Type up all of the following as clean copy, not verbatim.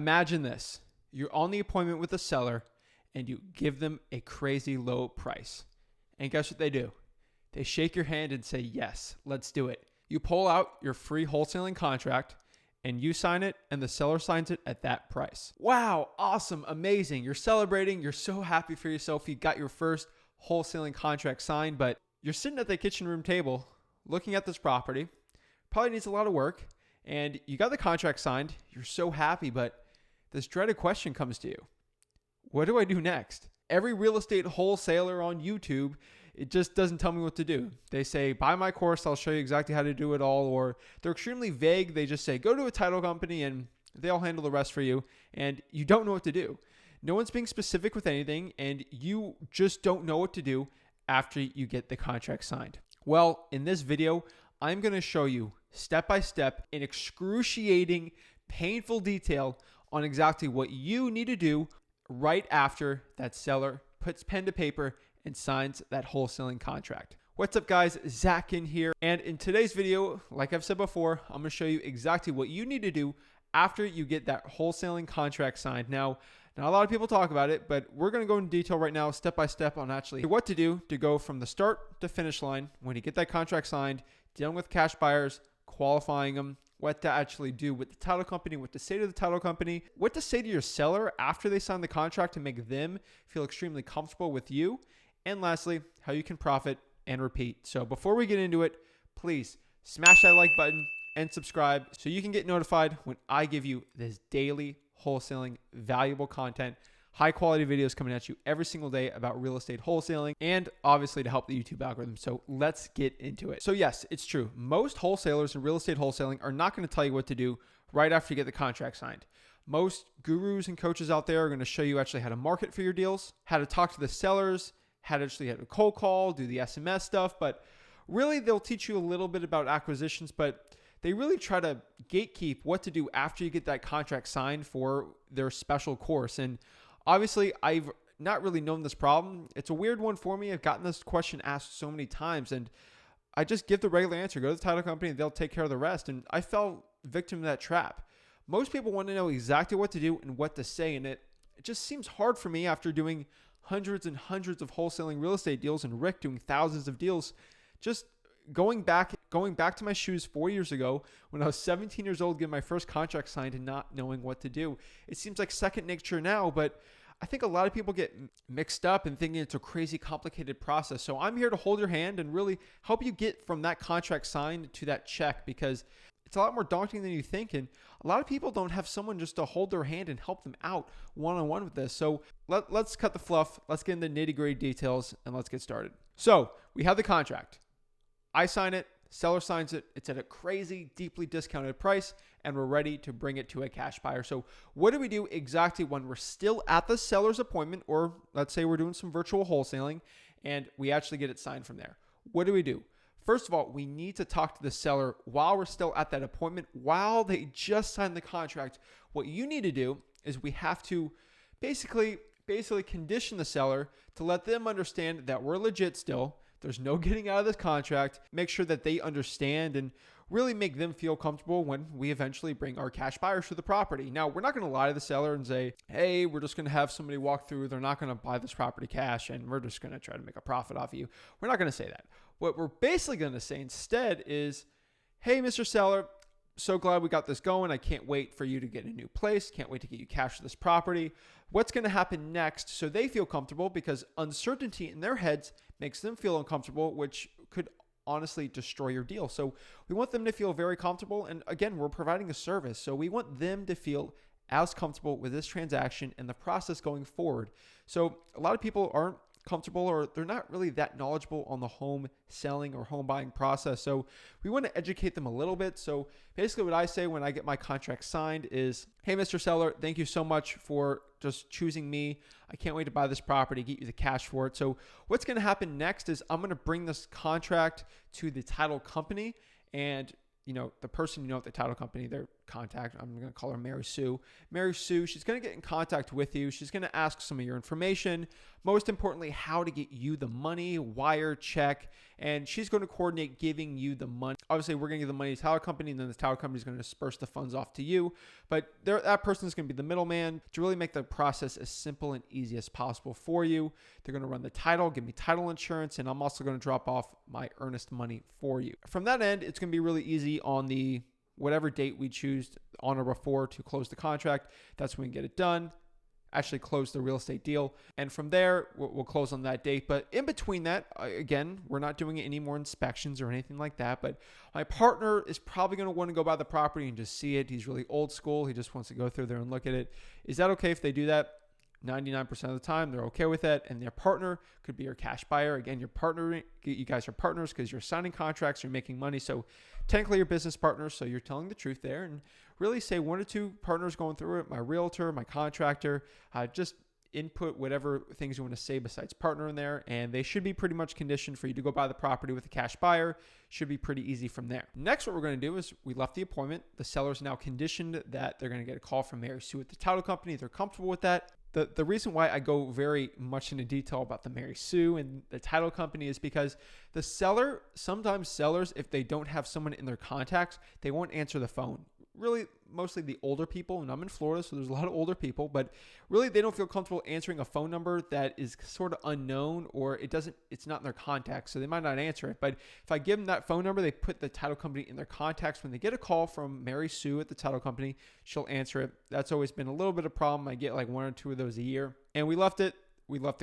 Imagine this. You're on the appointment with the seller and you give them a crazy low price. And guess what they do? They shake your hand and say, yes, let's do it. You pull out your free wholesaling contract and you sign it and the seller signs it at that price. Wow, awesome, amazing. You're celebrating. You're so happy for yourself. You got your first wholesaling contract signed, but you're sitting at the kitchen room table looking at this property. Probably needs a lot of work and you got the contract signed. You're so happy, but this dreaded question comes to you. What do I do next? Every real estate wholesaler on YouTube, it just doesn't tell me what to do. They say, buy my course, I'll show you exactly how to do it all. Or they're extremely vague. They just say, go to a title company and they'll handle the rest for you. And you don't know what to do. No one's being specific with anything. And you just don't know what to do after you get the contract signed. Well, in this video, I'm going to show you step by step in excruciating, painful detail on exactly what you need to do right after that seller puts pen to paper and signs that wholesaling contract. What's up guys, Zach Ginn here. And in today's video, like I've said before, I'm gonna show you exactly what you need to do after you get that wholesaling contract signed. Now, not a lot of people talk about it, but we're gonna go into detail right now, step by step on actually what to do to go from the start to finish line when you get that contract signed, dealing with cash buyers, qualifying them, what to actually do with the title company, what to say to the title company, what to say to your seller after they sign the contract to make them feel extremely comfortable with you, and lastly, how you can profit and repeat. So before we get into it, please smash that like button and subscribe so you can get notified when I give you this daily wholesaling valuable content, high quality videos coming at you every single day about real estate wholesaling and obviously to help the YouTube algorithm. So let's get into it. So yes, it's true. Most wholesalers in real estate wholesaling are not going to tell you what to do right after you get the contract signed. Most gurus and coaches out there are going to show you actually how to market for your deals, how to talk to the sellers, how to actually have a cold call, do the SMS stuff. But really they'll teach you a little bit about acquisitions, but they really try to gatekeep what to do after you get that contract signed for their special course. And obviously, I've not really known this problem. It's a weird one for me. I've gotten this question asked so many times, and I just give the regular answer. Go to the title company, and they'll take care of the rest. And I fell victim to that trap. Most people want to know exactly what to do and what to say, and it just seems hard for me after doing hundreds and hundreds of wholesaling real estate deals and Rick doing thousands of deals. Just going back to my shoes 4 years ago when I was 17 years old, getting my first contract signed and not knowing what to do. It seems like second nature now, but I think a lot of people get mixed up and thinking it's a crazy complicated process. So I'm here to hold your hand and really help you get from that contract signed to that check, because it's a lot more daunting than you think. And a lot of people don't have someone just to hold their hand and help them out one-on-one with this. So let's cut the fluff. Let's get into nitty-gritty details and let's get started. So we have the contract. I sign it, seller signs it. It's at a crazy, deeply discounted price, and we're ready to bring it to a cash buyer. So what do we do exactly when we're still at the seller's appointment, or let's say we're doing some virtual wholesaling and we actually get it signed from there? What do we do? First of all, we need to talk to the seller while we're still at that appointment, while they just signed the contract. What you need to do is we have to basically condition the seller to let them understand that we're legit still. There's no getting out of this contract. Make sure that they understand and really make them feel comfortable when we eventually bring our cash buyers to the property. Now, we're not going to lie to the seller and say, hey, we're just going to have somebody walk through. They're not going to buy this property cash and we're just going to try to make a profit off of you. We're not going to say that. What we're basically going to say instead is, hey, Mr. Seller, so glad we got this going. I can't wait for you to get a new place. Can't wait to get you cash for this property. What's going to happen next so they feel comfortable, because uncertainty in their heads makes them feel uncomfortable, which could honestly destroy your deal. So we want them to feel very comfortable. And again, we're providing a service. So we want them to feel as comfortable with this transaction and the process going forward. So a lot of people aren't comfortable, or they're not really that knowledgeable on the home selling or home buying process. So we want to educate them a little bit. So basically what I say when I get my contract signed is, hey, Mr. Seller, thank you so much for just choosing me. I can't wait to buy this property, get you the cash for it. So what's going to happen next is I'm going to bring this contract to the title company, and the person at the title company, they're contact. I'm going to call her Mary Sue. Mary Sue, she's going to get in contact with you. She's going to ask some of your information. Most importantly, how to get you the money, wire, check, and she's going to coordinate giving you the money. Obviously, we're going to give the money to the title company, and then the title company is going to disperse the funds off to you. But that person is going to be the middleman to really make the process as simple and easy as possible for you. They're going to run the title, give me title insurance, and I'm also going to drop off my earnest money for you. From that end, it's going to be really easy on the whatever date we choose on or before to close the contract. That's when we get it done. Actually close the real estate deal. And from there, we'll close on that date. But in between that, again, we're not doing any more inspections or anything like that. But my partner is probably going to want to go by the property and just see it. He's really old school. He just wants to go through there and look at it. Is that okay if they do that? 99% of the time, they're okay with it. And their partner could be your cash buyer. Again, your partner, you guys are partners because you're signing contracts, you're making money. So technically you're business partners. So you're telling the truth there. And really say one or two partners going through it, my realtor, my contractor, just input whatever things you want to say besides partner in there. And they should be pretty much conditioned for you to go buy the property with a cash buyer. Should be pretty easy from there. Next, what we're going to do is we left the appointment. The seller's now conditioned that they're going to get a call from Mary Sue at the title company. They're comfortable with that. The reason why I go very much into detail about the Mary Sue and the title company is because the seller, sometimes sellers, if they don't have someone in their contacts, they won't answer the phone. Really, mostly the older people, and I'm in Florida, so there's a lot of older people, but really they don't feel comfortable answering a phone number that is sort of unknown or it's not in their contacts, so they might not answer it. But if I give them that phone number, they put the title company in their contacts. When they get a call from Mary Sue at the title company, she'll answer it. That's always been a little bit of a problem. I get like one or two of those a year. And we left it. We left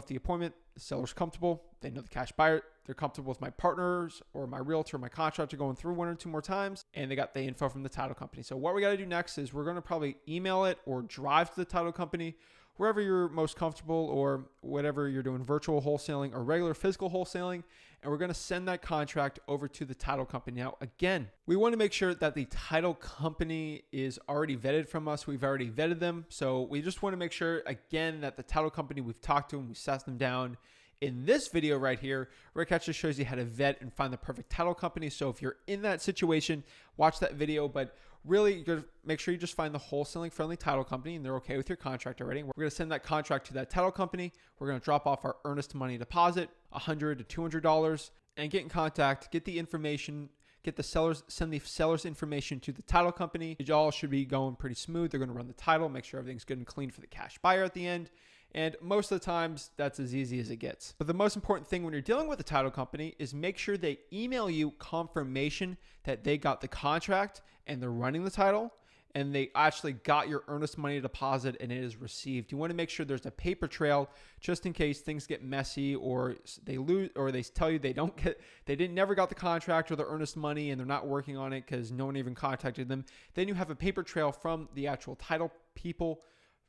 the appointment. The seller's comfortable. They know the cash buyer. They're comfortable with my partners or my realtor, my contractor going through one or two more times, and they got the info from the title company. So what we got to do next is we're going to probably email it or drive to the title company, wherever you're most comfortable or whatever you're doing, virtual wholesaling or regular physical wholesaling. And we're going to send that contract over to the title company. Now, again, we want to make sure that the title company is already vetted from us. We've already vetted them. So we just want to make sure, again, that the title company, we've talked to them, we sat them down. In this video right here, Rick actually shows you how to vet and find the perfect title company. So if you're in that situation, watch that video. But really, you're going to make sure you just find the wholesaling friendly title company and they're okay with your contract already. We're going to send that contract to that title company. We're going to drop off our earnest money deposit, $100 to $200, and get in contact, get the information, send the seller's information to the title company. It all should be going pretty smooth. They're going to run the title, make sure everything's good and clean for the cash buyer at the end. And most of the times, that's as easy as it gets. But the most important thing when you're dealing with a title company is make sure they email you confirmation that they got the contract and they're running the title and they actually got your earnest money deposit and it is received. You want to make sure there's a paper trail just in case things get messy or they lose or they tell you never got the contract or the earnest money and they're not working on it because no one even contacted them. Then you have a paper trail from the actual title people,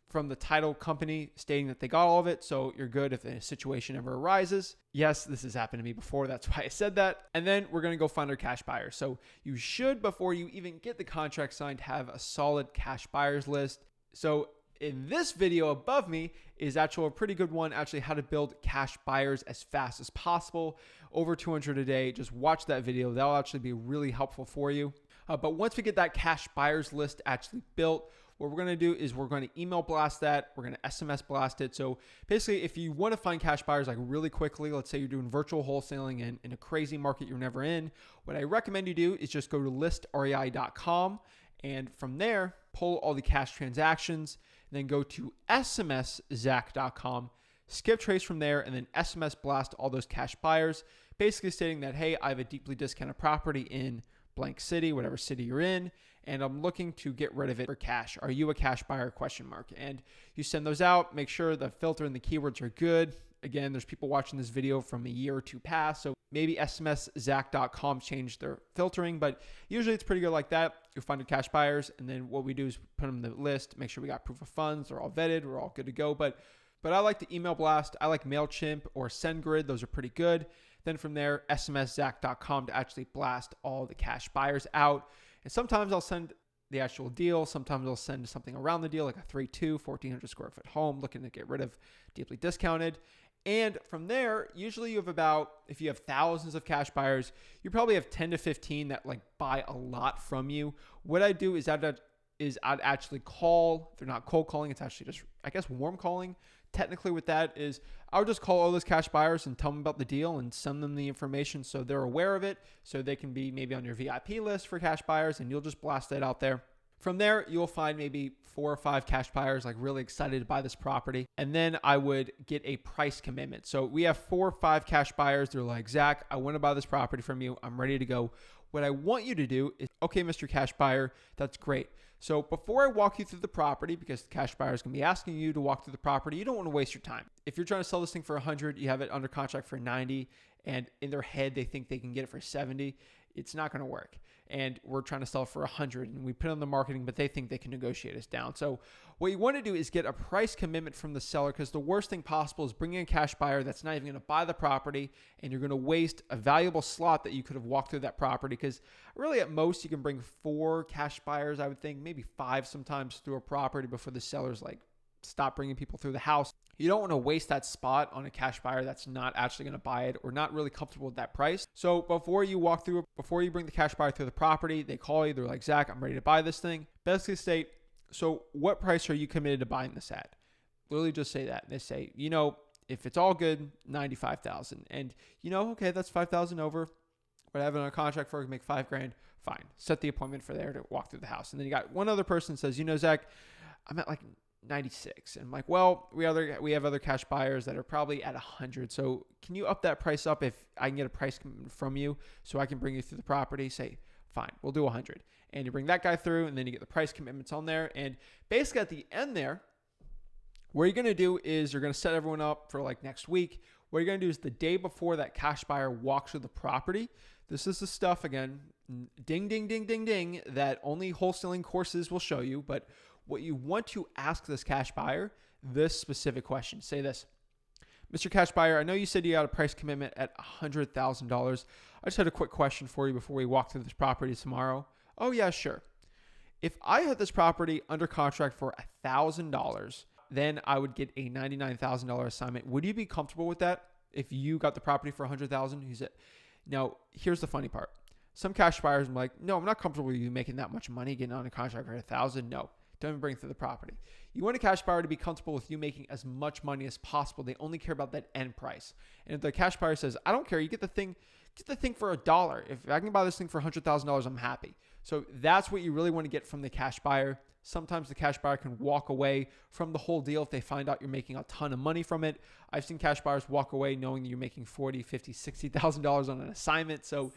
from the title company stating that they got all of it. So you're good if a situation ever arises. Yes, this has happened to me before. That's why I said that. And then we're going to go find our cash buyer. So you should, before you even get the contract signed, have a solid cash buyers list. So in this video above me is actually a pretty good one, actually how to build cash buyers as fast as possible, over 200 a day. Just watch that video. That'll actually be really helpful for you. But once we get that cash buyers list actually built, what we're going to do is we're going to email blast that. We're going to SMS blast it. So basically, if you want to find cash buyers like really quickly, let's say you're doing virtual wholesaling and in a crazy market you're never in, what I recommend you do is just go to listrei.com and from there, pull all the cash transactions and then go to smszach.com, skip trace from there, and then SMS blast all those cash buyers, basically stating that, hey, I have a deeply discounted property in blank city, whatever city you're in, and I'm looking to get rid of it for cash. Are you a cash buyer? ? And you send those out, make sure the filter and the keywords are good. Again, there's people watching this video from a year or two past, so maybe smszach.com changed their filtering, but usually it's pretty good like that. You'll find your cash buyers, and then what we do is put them in the list, make sure we got proof of funds, they're all vetted, we're all good to go. But I like to email blast. I like MailChimp or SendGrid. Those are pretty good. Then from there, smszach.com to actually blast all the cash buyers out. And sometimes I'll send the actual deal. Sometimes I'll send something around the deal, like a 3.2, 1,400 square foot home, looking to get rid of deeply discounted. And from there, usually you have about, if you have thousands of cash buyers, you probably have 10 to 15 that like buy a lot from you. What I do is I'd actually call. They're not cold calling. It's actually just, I guess, warm calling. Technically with that is I would just call all those cash buyers and tell them about the deal and send them the information so they're aware of it, so they can be maybe on your VIP list for cash buyers, and you'll just blast that out there. From there, you'll find maybe 4 or 5 cash buyers like really excited to buy this property. And then I would get a price commitment. So we have 4 or 5 cash buyers. They're like, Zach, I want to buy this property from you. I'm ready to go. What I want you to do is, okay, Mr. Cash Buyer, that's great. So before I walk you through the property, because the cash buyer is going to be asking you to walk through the property, you don't want to waste your time. If you're trying to sell this thing for 100, you have it under contract for 90, and in their head, they think they can get it for 70, it's not going to work. And we're trying to sell for 100 and we put it on the marketing, but they think they can negotiate us down. So what you want to do is get a price commitment from the seller, because the worst thing possible is bringing a cash buyer that's not even going to buy the property, and you're going to waste a valuable slot that you could have walked through that property. Because really at most you can bring 4 cash buyers, I would think, maybe 5 sometimes through a property before the seller's like, stop bringing people through the house. You don't want to waste that spot on a cash buyer that's not actually going to buy it or not really comfortable with that price. So before you walk through, before you bring the cash buyer through the property, they call you. They're like, Zach, I'm ready to buy this thing. Basically state, so what price are you committed to buying this at? Literally just say that. And they say, if it's all good, $95,000. And okay, that's $5,000 over. What I have it on a contract for, I can make $5,000. Fine. Set the appointment for there to walk through the house. And then you got one other person that says, Zach, I'm at like 96. And I'm like, well, we have other cash buyers that are probably at 100. So can you up that price up if I can get a price from you so I can bring you through the property? Say, fine, we'll do 100. And you bring that guy through, and then you get the price commitments on there. And basically at the end there, what you're going to do is you're going to set everyone up for like next week. What you're going to do is the day before that cash buyer walks through the property, this is the stuff, again, ding, ding, ding, ding, ding, that only wholesaling courses will show you. But what you want to ask this cash buyer, this specific question. Say this, Mr. Cash Buyer, I know you said you got a price commitment at $100,000. I just had a quick question for you before we walk through this property tomorrow. Oh yeah, sure. If I had this property under contract for $1,000, then I would get a $99,000 assignment. Would you be comfortable with that if you got the property for $100,000? He said, now here's the funny part. Some cash buyers are like, no, I'm not comfortable with you making that much money, getting on a contract for $1,000. No. Don't even bring it through the property. You want a cash buyer to be comfortable with you making as much money as possible. They only care about that end price. And if the cash buyer says, I don't care, you get the thing for $1. If I can buy this thing for $100,000, I'm happy. So that's what you really want to get from the cash buyer. Sometimes the cash buyer can walk away from the whole deal if they find out you're making a ton of money from it. I've seen cash buyers walk away knowing that you're making $40,000, $50,000, $60,000 on an assignment. So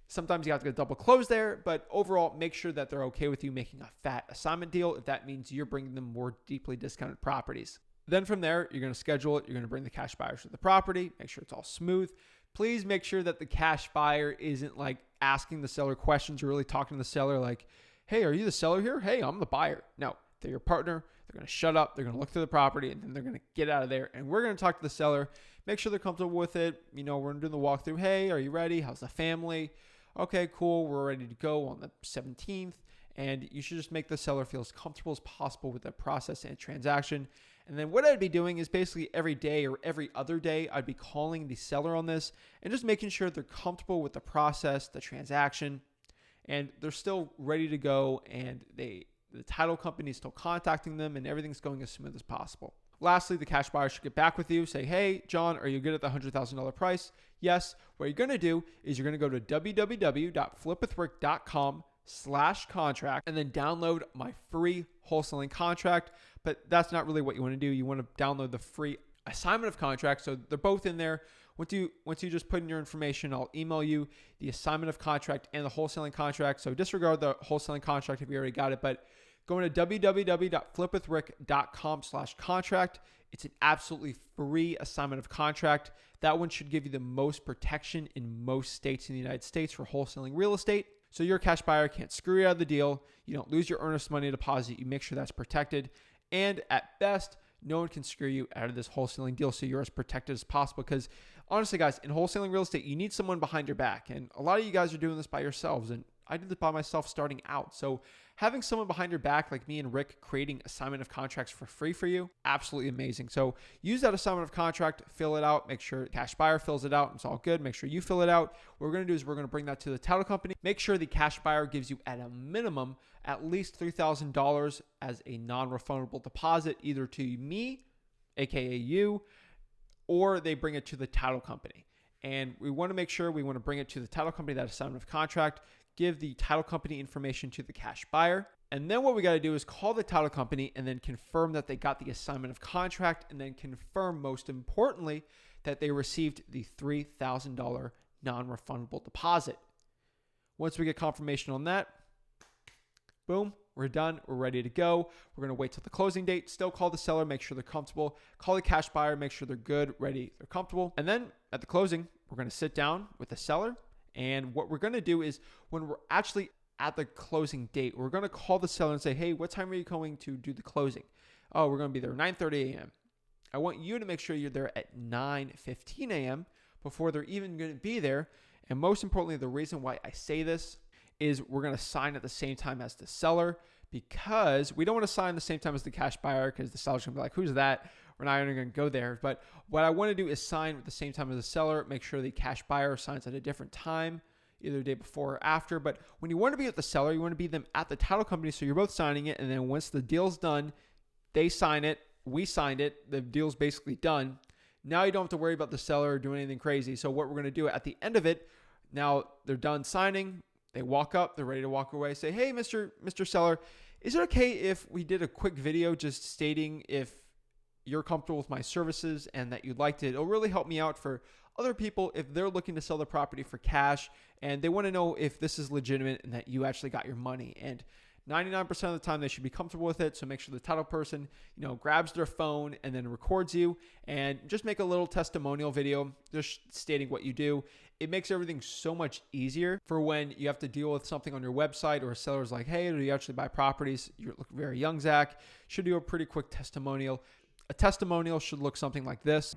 sometimes you have to get double close there, but overall, make sure that they're okay with you making a fat assignment deal if that means you're bringing them more deeply discounted properties. Then from there, you're going to schedule it. You're going to bring the cash buyers to the property, make sure it's all smooth. Please make sure that the cash buyer isn't like asking the seller questions or really talking to the seller like, hey, are you the seller here? Hey, I'm the buyer. No, they're your partner. They're going to shut up. They're going to look through the property, and then they're going to get out of there. And we're going to talk to the seller, make sure they're comfortable with it. We're going to do the walkthrough. Hey, are you ready? How's the family? Okay, cool. We're ready to go on the 17th. And you should just make the seller feel as comfortable as possible with the process and transaction. And then what I'd be doing is basically every day or every other day, I'd be calling the seller on this and just making sure they're comfortable with the process, the transaction, and they're still ready to go. And the title company is still contacting them, and everything's going as smooth as possible. Lastly, the cash buyer should get back with you. Say, hey, John, are you good at the $100,000 price? Yes. What you're going to do is you're going to go to www.flipwithrick.com/contract and then download my free wholesaling contract. But that's not really what you want to do. You want to download the free assignment of contract. So they're both in there. Once you just put in your information, I'll email you the assignment of contract and the wholesaling contract. So disregard the wholesaling contract if you already got it, but going to www.flipwithrick.com/contract. It's an absolutely free assignment of contract. That one should give you the most protection in most states in the United States for wholesaling real estate. So your cash buyer can't screw you out of the deal. You don't lose your earnest money deposit. You make sure that's protected. And at best, no one can screw you out of this wholesaling deal, so you're as protected as possible. Because honestly, guys, in wholesaling real estate, you need someone behind your back. And a lot of you guys are doing this by yourselves. And I did this by myself starting out. So having someone behind your back like me and Rick creating assignment of contracts for free for you, absolutely amazing. So use that assignment of contract, fill it out, make sure the cash buyer fills it out. It's all good. Make sure you fill it out. What we're going to do is we're going to bring that to the title company. Make sure the cash buyer gives you at a minimum at least $3,000 as a non-refundable deposit, either to me, aka you, or they bring it to the title company. And we want to make sure we want to bring it to the title company, that assignment of contract, give the title company information to the cash buyer. And then what we got to do is call the title company and then confirm that they got the assignment of contract, and then confirm, most importantly, that they received the $3,000 non-refundable deposit. Once we get confirmation on that, boom, we're done. We're ready to go. We're going to wait till the closing date. Still call the seller, make sure they're comfortable. Call the cash buyer, make sure they're good, ready, they're comfortable. And then at the closing, we're going to sit down with the seller. And what we're going to do is when we're actually at the closing date, we're going to call the seller and say, hey, what time are you going to do the closing? Oh, we're going to be there 9:30 a.m. I want you to make sure you're there at 9:15 a.m. before they're even going to be there. And most importantly, the reason why I say this is we're going to sign at the same time as the seller, because we don't want to sign at the same time as the cash buyer, because the seller's going to be like, who's that? We're not even going to go there. But what I want to do is sign at the same time as the seller, make sure the cash buyer signs at a different time, either the day before or after. But when you want to be with the seller, you want to be them at the title company, so you're both signing it. And then once the deal's done, they sign it, we signed it, the deal's basically done. Now you don't have to worry about the seller doing anything crazy. So what we're going to do at the end of it, now they're done signing, they walk up, they're ready to walk away, say, hey, Mr. Seller, is it okay if we did a quick video just stating if you're comfortable with my services and that you liked it? It'll really help me out for other people if they're looking to sell the property for cash and they want to know if this is legitimate and that you actually got your money. And 99% of the time they should be comfortable with it. So make sure the title person, grabs their phone and then records you, and just make a little testimonial video just stating what you do. It makes everything so much easier for when you have to deal with something on your website or a seller's like, hey, do you actually buy properties? You're looking very young, Zach. Should do a pretty quick testimonial. A testimonial should look something like this.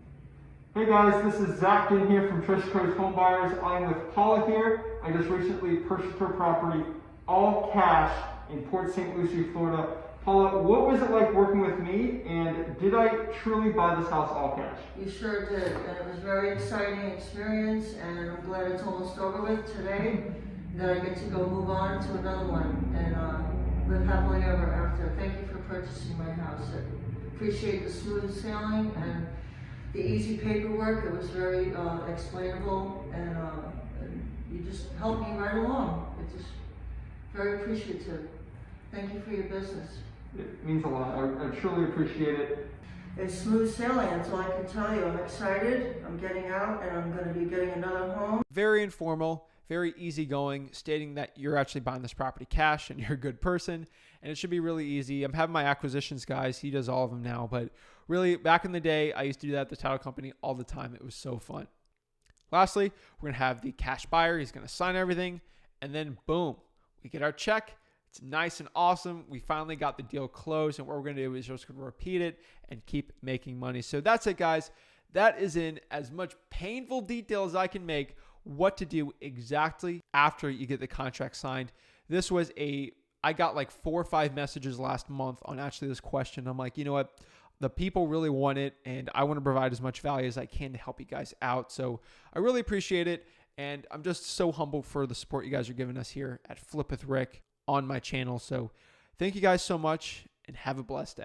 Hey guys, this is Zach Ginn here from Trish Coast Home Buyers. I'm with Paula here. I just recently purchased her property all cash in Port St. Lucie, Florida. Paula, what was it like working with me, and did I truly buy this house all cash? You sure did, and it was a very exciting experience, and I'm glad it's almost over with today, that I get to go move on to another one and live happily ever after. Thank you for purchasing my house. I appreciate the smooth sailing and the easy paperwork. It was very explainable, and you just helped me right along. It's just very appreciative. Thank you for your business. It means a lot. I truly appreciate it. It's smooth sailing, that's all I can tell you. I'm excited, I'm getting out, and I'm going to be getting another home. Very informal, very easygoing, stating that you're actually buying this property cash and you're a good person, and it should be really easy. I'm having my acquisitions guys, he does all of them now, but really back in the day, I used to do that at the title company all the time. It was so fun. Lastly, we're going to have the cash buyer. He's going to sign everything, and then boom, we get our check. It's nice and awesome. We finally got the deal closed, and what we're going to do is just going to repeat it and keep making money. So that's it, guys. That is in as much painful detail as I can make what to do exactly after you get the contract signed. This was I got like 4 or 5 messages last month on actually this question. I'm like, you know what? The people really want it, and I want to provide as much value as I can to help you guys out. So I really appreciate it, and I'm just so humble for the support you guys are giving us here at Flip with Rick on my channel. So thank you guys so much, and have a blessed day.